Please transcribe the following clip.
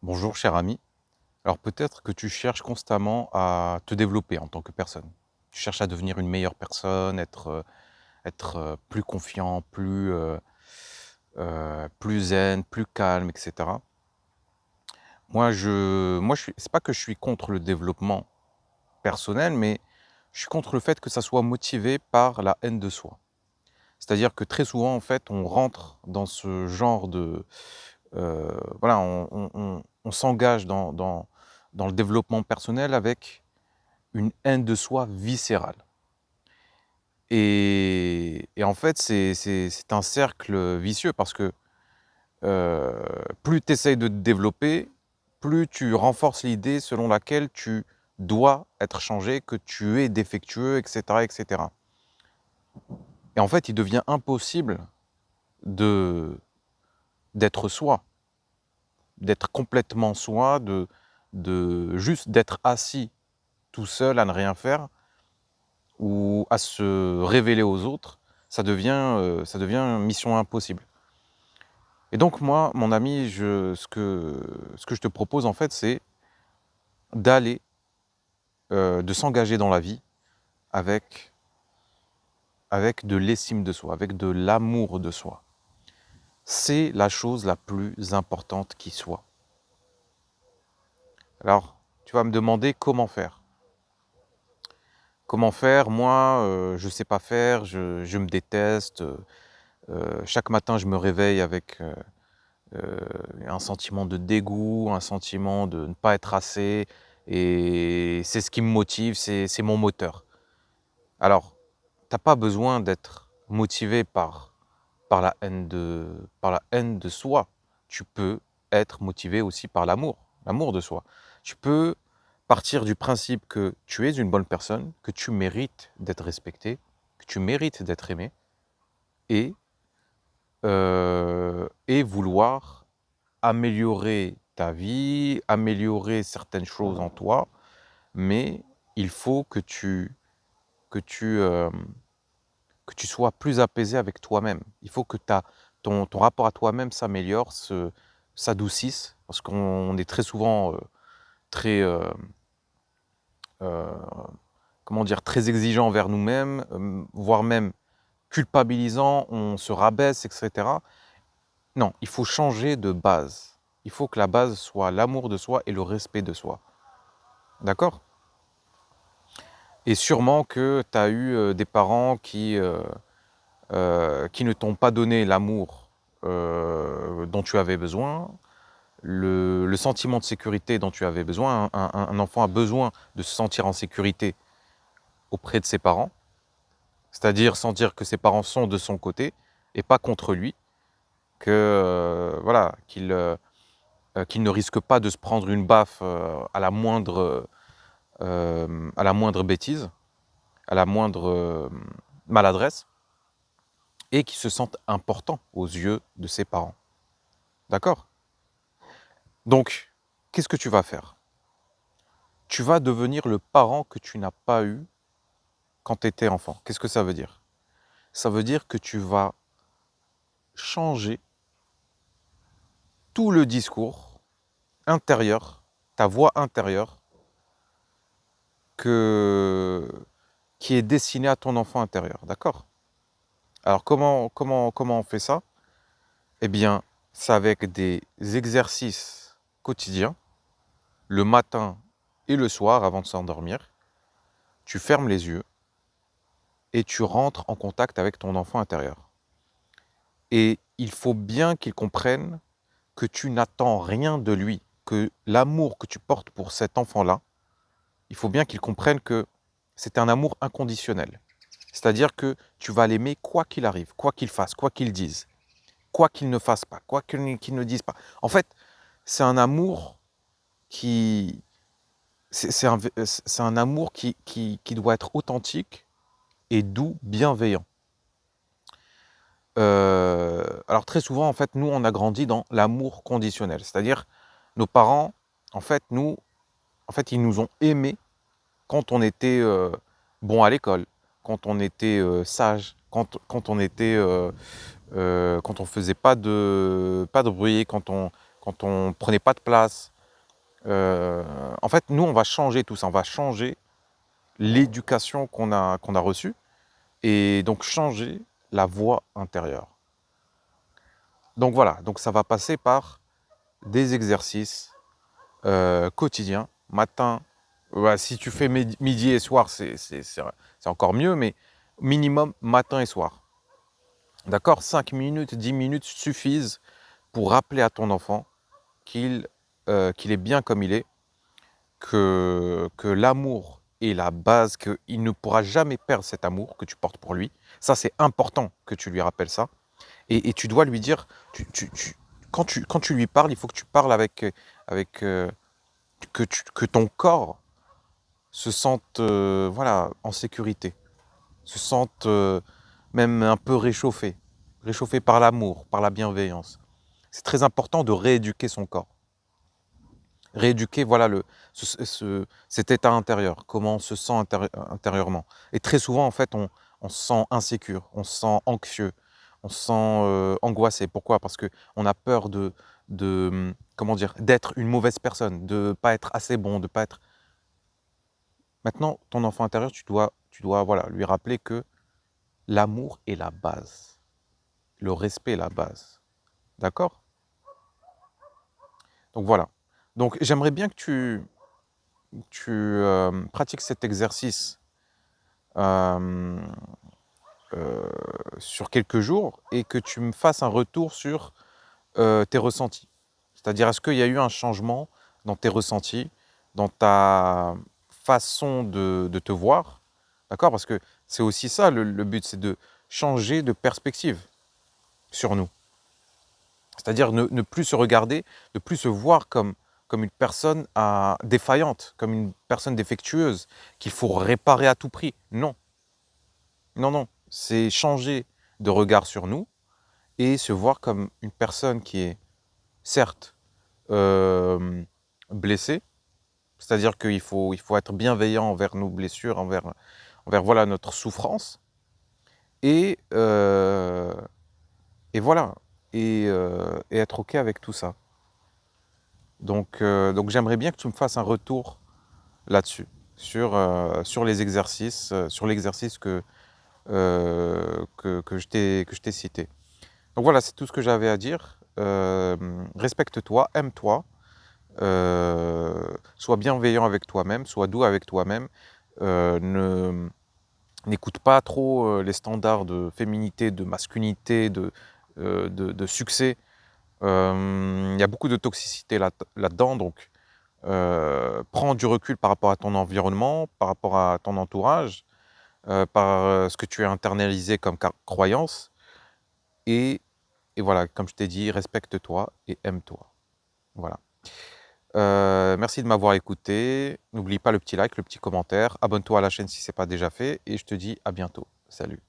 Bonjour cher ami. Alors peut-être que tu cherches constamment à te développer en tant que personne. Tu cherches à devenir une meilleure personne, être plus confiant, plus zen, plus calme, et cetera. C'est pas que je suis contre le développement personnel, mais je suis contre le fait que ça soit motivé par la haine de soi. C'est-à-dire que très souvent, en fait, on rentre dans ce genre de, voilà, on s'engage dans le développement personnel avec une haine de soi viscérale. Et en fait, c'est un cercle vicieux parce que plus tu essayes de te développer, plus tu renforces l'idée selon laquelle tu dois être changé, que tu es défectueux, et cetera, et cetera. Et en fait, il devient impossible de d'être soi, d'être complètement soi, de juste d'être assis tout seul à ne rien faire ou à se révéler aux autres, ça devient mission impossible. Et donc moi, mon ami, ce que je te propose en fait, c'est d'aller, de s'engager dans la vie avec avec de l'estime de soi, avec de l'amour de soi. C'est la chose la plus importante qui soit. Alors, tu vas me demander comment faire? Comment faire? Moi, je sais pas faire, je me déteste, chaque matin je me réveille avec, un sentiment de dégoût, un sentiment de ne pas être assez et c'est ce qui me motive, c'est mon moteur. Alors, tu as pas besoin d'être motivé par la haine de soi. Tu peux être motivé aussi par l'amour, l'amour de soi. Tu peux partir du principe que tu es une bonne personne, que tu mérites d'être respecté, que tu mérites d'être aimé et vouloir améliorer ta vie, améliorer certaines choses en toi, mais il faut que tu, que tu sois plus apaisé avec toi-même. Il faut que ton rapport à toi-même s'améliore, s'adoucisse, parce qu'on est très souvent, très, heu, comment dire? Très exigeant envers nous-mêmes, voire même culpabilisant, on se rabaisse et cetera. Non, il faut changer de base. Il faut que la base soit l'amour de soi et le respect de soi. D'accord? Et sûrement que tu as eu, des parents qui ne t'ont pas donné l'amour, dont tu avais besoin, le sentiment de sécurité dont tu avais besoin. Un enfant a besoin de se sentir en sécurité auprès de ses parents, c'est-à-dire sentir que ses parents sont de son côté et pas contre lui, que, voilà, qu'il ne risque pas de se prendre une baffe, à la moindre bêtise, à la moindre, maladresse et qui se sentent importants aux yeux de ses parents. D'accord? Donc, qu'est-ce que tu vas faire? Tu vas devenir le parent que tu n'as pas eu quand tu étais enfant. Qu'est-ce que ça veut dire? Ça veut dire que tu vas changer tout le discours intérieur, ta voix intérieure que qui est destinée à ton enfant intérieur, d'accord? Alors comment on fait ça? Eh bien, c'est avec des exercices quotidiens, le matin et le soir avant de s'endormir. Tu fermes les yeux et tu rentres en contact avec ton enfant intérieur. Et il faut bien qu'il comprenne que tu n'attends rien de lui, que l'amour que tu portes pour cet enfant-là, il faut bien qu'il comprenne que c'est un amour inconditionnel. C'est-à-dire que tu vas l'aimer quoi qu'il arrive, quoi qu'il fasse, quoi qu'il dise, quoi qu'il ne fasse pas, qu'il ne dise pas. En fait, c'est un amour qui c'est un amour qui doit être authentique et doux, bienveillant. Alors très souvent, en fait, nous, on a grandi dans l'amour conditionnel. C'est-à-dire, nos parents, en fait, ils nous ont aimés quand on était, bon à l'école, quand on était, sage, quand on était, quand on faisait pas de bruit, quand on prenait pas de place. En fait, nous, on va changer tout ça. On va changer l'éducation qu'on a reçue et donc changer la voix intérieure. Donc voilà, donc ça va passer par des exercices quotidiens, matin, si tu fais midi et soir, c'est encore mieux, mais minimum matin et soir. D'accord? 5 minutes, 10 minutes suffisent pour rappeler à ton enfant qu'il est bien comme il est, que l'amour est la base, qu'il ne pourra jamais perdre cet amour que tu portes pour lui. Ça, c'est important que tu lui rappelles ça. Et tu dois lui dire, quand tu lui parles, il faut que tu parles avec que ton corps se sente voilà, en sécurité, se sente même un peu réchauffé, réchauffé par l'amour, par la bienveillance. C'est très important de rééduquer son corps. Rééduquer voilà, cet état intérieur, comment on se sent intérieurement. Et très souvent, en fait, on se sent insécure, on se sent anxieux, on se sent angoissé. Pourquoi? Parce qu'on a peur comment dire, d'être une mauvaise personne, de ne pas être assez bon, de pas être... Maintenant, ton enfant intérieur, tu dois voilà, lui rappeler que l'amour est la base, le respect est la base. D'accord? Donc voilà. Donc j'aimerais bien que tu pratiques cet exercice euh, sur quelques jours et que tu me fasses un retour sur tes ressentis. C'est-à-dire, est-ce qu'il y a eu un changement dans tes ressentis, dans ta façon de te voir? D'accord? Parce que c'est aussi ça le but, c'est de changer de perspective sur nous. C'est-à-dire ne plus se regarder, ne plus se voir comme une personne défaillante, comme une personne défectueuse, qu'il faut réparer à tout prix. Non, non, non. C'est changer de regard sur nous et se voir comme une personne qui est, certes, blessée, c'est-à-dire qu'il faut être bienveillant envers nos blessures, envers voilà, notre souffrance, et, euh, et voilà, et être OK avec tout ça. Donc j'aimerais bien que tu me fasses un retour là-dessus, sur les exercices, sur l'exercice que je t'ai cité. Donc voilà, c'est tout ce que j'avais à dire. Respecte-toi, aime-toi, sois bienveillant avec toi-même, sois doux avec toi-même. N'écoute pas trop les standards de féminité, de masculinité, de succès. Il y a beaucoup de toxicité là-dedans, donc prends du recul par rapport à ton environnement, par rapport à ton entourage, par ce que tu as internalisé comme croyance. Et, et voilà, comme je t'ai dit, respecte-toi et aime-toi. Voilà. Merci de m'avoir écouté. N'oublie pas le petit like, le petit commentaire. Abonne-toi à la chaîne si ce n'est pas déjà fait. Et je te dis à bientôt. Salut.